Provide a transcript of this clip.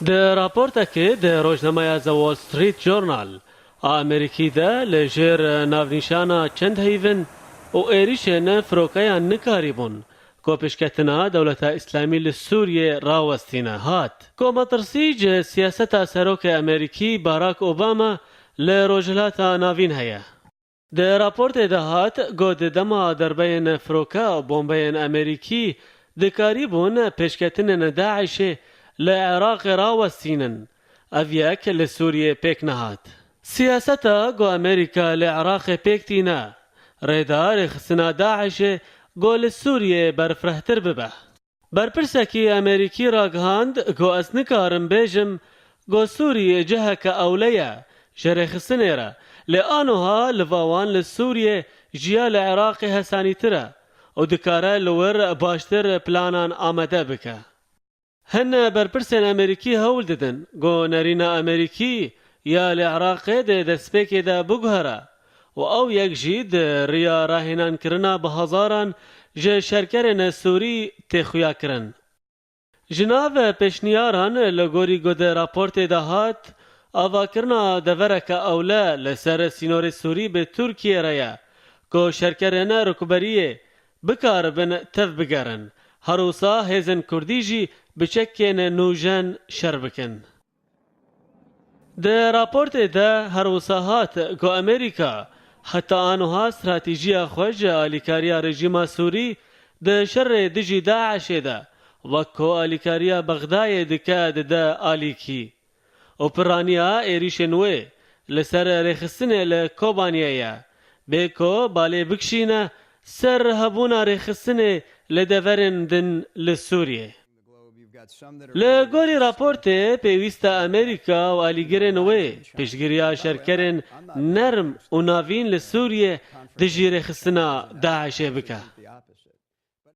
د راپۆرتێکی د ڕۆژنامەیە زە وۆل ستریت جۆرنال ئامریکیدا لەژێر ناونیشانە چەند هەیڤن و عێریشێنە فرۆکەیان نکاری بوون کۆپشکەتنا دەوڵەتە ئیسلامی لە سووریێ ڕاوەستینە هات کۆمەترسیج سیاسەتە سەرۆکە ئەمریکی باراک ئۆبامە لە ڕۆژهەلاتە ناوین هەیە د راپۆرتێ دەهات گۆ دەما دەربەیەن فرۆکە بۆمبەیەن ئەمریکی دکاری بوون پێشکەتنە داعشێ لە عێراقێ ڕاوەستینن ئەڤ یەک لە سووریێ پێک نەهات سیاسەتە گۆ ئەمریکا لە عێراقێ پێکتینە ڕێدا ڕێخستنا داعشێ گۆ لە سووریێ بەرفرەهتر ببە بەرپرسێکی ئەمریکی ڕاگەهاند گۆ ئەس نکارم بێژم گۆ سووریێ جەهەکە ئەولەیە ji rêxistinê re lê anoha li vawan li Sûriyê jiya li Iraqê hesanîtir e û dikare li wir baştir planan amade bike. Hin berpirsên Amerîkî hewl didin got nerîna Amerîkî ya li Iraqê dê destpêkê de biguhere û ew yek jî di rêya rahênankirina bi hezaran ji şerkerên Sûrî tê xuya kirin. Ji nav pêşniyaran li gorî got di raportê de hat avakirina devereke ewle li ser sînorê Sûrî bi Tirkiyê re ye ku şerkerên rûkberiyê bikaribin tev bigerin herwisa hêzên Kurdî jî bi çekên nûjen şer bikin. Di raportê de herwisa hat ku Amerîka heta aniha stratêjiya xwe ji alîkariya rejîma Sûrî di şerê dijî Daişê de wek ku alîkariya Bexdayê dike dide alîkî. û piraniya êrişên wê li ser rêxistinê li Kobaniyê bê ku balê bikişîne ser hebûna rêxistinê li deverên din li Sûriyê. Li gorî raportê pêwîst e Amerîka û alîgirên wê pêşgiriya şerkerên nerm û navîn li Sûriyê dijî rêxistina Daişê bike.